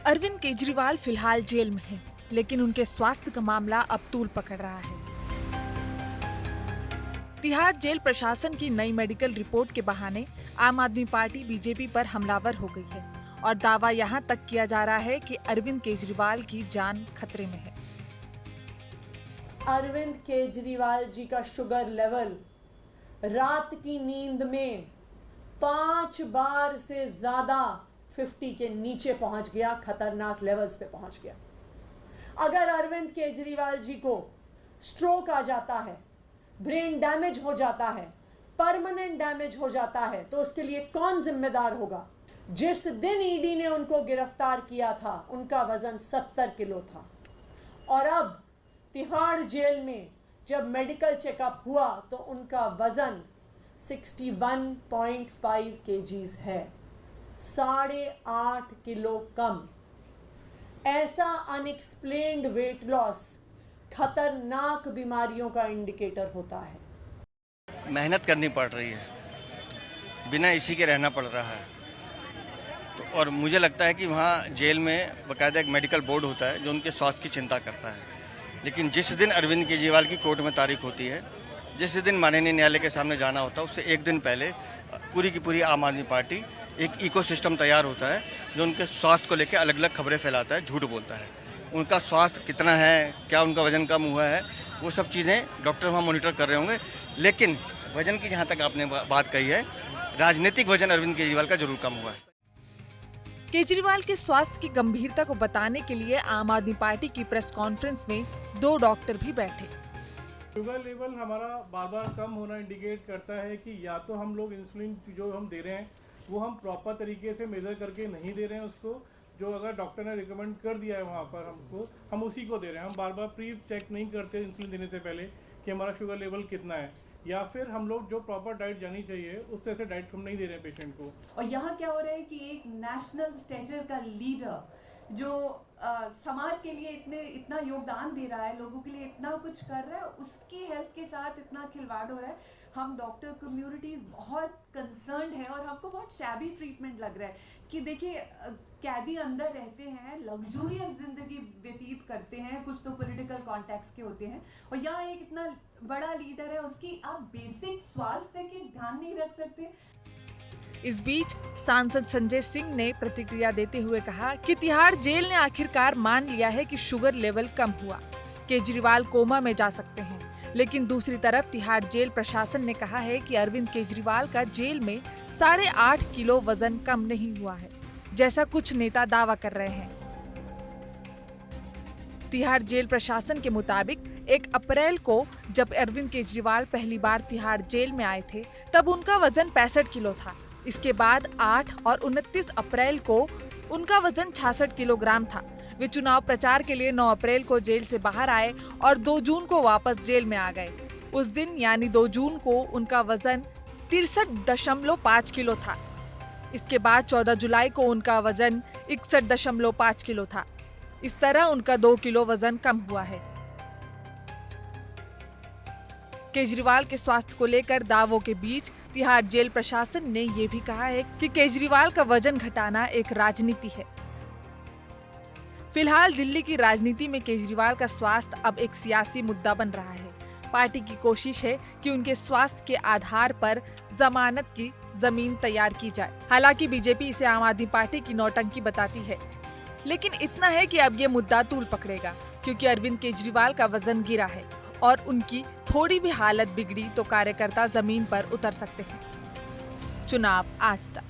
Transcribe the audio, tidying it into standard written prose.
अरविंद केजरीवाल फिलहाल जेल में हैं, लेकिन उनके स्वास्थ्य का मामला अब तूल पकड़ रहा है। तिहाड़ जेल प्रशासन की नई मेडिकल रिपोर्ट के बहाने आम आदमी पार्टी बीजेपी पर हमलावर हो गई है और दावा यहां तक किया जा रहा है कि अरविंद केजरीवाल की जान खतरे में है। अरविंद केजरीवाल जी का शुगर लेवल रात की नींद में 5 बार से ज्यादा 50 के नीचे पहुंच गया, खतरनाक लेवल्स पे पहुंच गया। अगर अरविंद केजरीवाल जी को स्ट्रोक आ जाता है, ब्रेन डैमेज हो जाता है, परमानेंट डैमेज हो जाता है, तो उसके लिए कौन जिम्मेदार होगा? जिस दिन ईडी ने उनको गिरफ्तार किया था उनका वजन 70 किलो था और अब तिहाड़ जेल में जब मेडिकल चेकअप हुआ तो उनका वजन 61.5 केजीज है, 8.5 किलो कम। ऐसा अनएक्सप्लेन्ड वेट लॉस खतरनाक बीमारियों का इंडिकेटर होता है। मेहनत करनी पड़ रही है, बिना इसी के रहना पड़ रहा है। तो और मुझे लगता है कि वहाँ जेल में बाकायदा एक मेडिकल बोर्ड होता है जो उनके स्वास्थ्य की चिंता करता है। लेकिन जिस दिन अरविंद केजरीवाल की कोर्ट में तारीख होती है, जिस दिन माननीय न्यायालय के सामने जाना होता है, उससे एक दिन पहले पूरी की पूरी आम आदमी पार्टी एक इकोसिस्टम तैयार होता है जो उनके स्वास्थ्य को लेकर अलग अलग खबरें फैलाता है, झूठ बोलता है। उनका स्वास्थ्य कितना है, क्या उनका वजन कम हुआ है, वो सब चीज़ें डॉक्टर वहाँ मॉनिटर कर रहे होंगे। लेकिन वजन की जहाँ तक आपने बात कही है, राजनीतिक वजन अरविंद केजरीवाल का जरूर कम हुआ है। केजरीवाल के स्वास्थ्य की गंभीरता को बताने के लिए आम आदमी पार्टी की प्रेस कॉन्फ्रेंस में 2 डॉक्टर भी बैठे। शुगर लेवल हमारा बार बार कम होना इंडिकेट करता है कि या तो हम लोग इंसुलिन जो हम दे रहे हैं वो हम प्रॉपर तरीके से मेजर करके नहीं दे रहे हैं, उसको जो अगर डॉक्टर ने रिकमेंड कर दिया है वहाँ पर हमको, हम उसी को दे रहे हैं। हम बार बार प्री चेक नहीं करते इंसुलिन देने से पहले कि हमारा शुगर लेवल कितना है, या फिर हम लोग जो प्रॉपर डाइट जानी चाहिए उस तरह से डाइट हम नहीं दे रहे हैं पेशेंट को। और यहाँ क्या हो रहा है कि एक नेशनल स्टेचर का लीडर जो समाज के लिए इतना योगदान दे रहा है, लोगों के लिए इतना कुछ कर रहा है, उसकी हेल्थ के साथ इतना खिलवाड़ हो रहा है। हम डॉक्टर कम्युनिटीज बहुत कंसर्न्ड है और हमको बहुत शैबी ट्रीटमेंट लग रहा है कि देखिए कैदी अंदर रहते हैं, लग्जूरियस जिंदगी व्यतीत करते हैं, कुछ तो पॉलिटिकल कॉन्टेक्स्ट के होते हैं, और यहाँ एक इतना बड़ा लीडर है, उसकी आप बेसिक स्वास्थ्य के ध्यान नहीं रख सकते। इस बीच सांसद संजय सिंह ने प्रतिक्रिया देते हुए कहा कि तिहाड़ जेल ने आखिरकार मान लिया है कि शुगर लेवल कम हुआ, केजरीवाल कोमा में जा सकते हैं। लेकिन दूसरी तरफ तिहाड़ जेल प्रशासन ने कहा है कि अरविंद केजरीवाल का जेल में 8.5 किलो वजन कम नहीं हुआ है, जैसा कुछ नेता दावा कर रहे हैं। तिहाड़ जेल प्रशासन के मुताबिक 1 अप्रैल को जब अरविंद केजरीवाल पहली बार तिहाड़ जेल में आए थे तब उनका वजन 65 किलो था। इसके बाद 8 और 29 अप्रैल को उनका वजन 66 किलोग्राम था। वे चुनाव प्रचार के लिए 9 अप्रैल को जेल से बाहर आए और 2 जून को वापस जेल में आ गए। उस दिन यानी 2 जून को उनका वजन 63.5 किलो था। इसके बाद 14 जुलाई को उनका वजन 61.5 किलो था। इस तरह उनका 2 किलो वजन कम हुआ है। केजरीवाल के स्वास्थ्य को लेकर दावों के बीच तिहाड़ जेल प्रशासन ने ये भी कहा है कि केजरीवाल का वजन घटाना एक राजनीति है। फिलहाल दिल्ली की राजनीति में केजरीवाल का स्वास्थ्य अब एक सियासी मुद्दा बन रहा है। पार्टी की कोशिश है कि उनके स्वास्थ्य के आधार पर जमानत की जमीन तैयार की जाए। हालांकि बीजेपी इसे आम आदमी पार्टी की नौटंकी बताती है, लेकिन इतना है कि अब ये मुद्दा तूल पकड़ेगा, क्योंकि अरविंद केजरीवाल का वजन गिरा है और उनकी थोड़ी भी हालत बिगड़ी तो कार्यकर्ता जमीन पर उतर सकते हैं। चुनाव आज तक।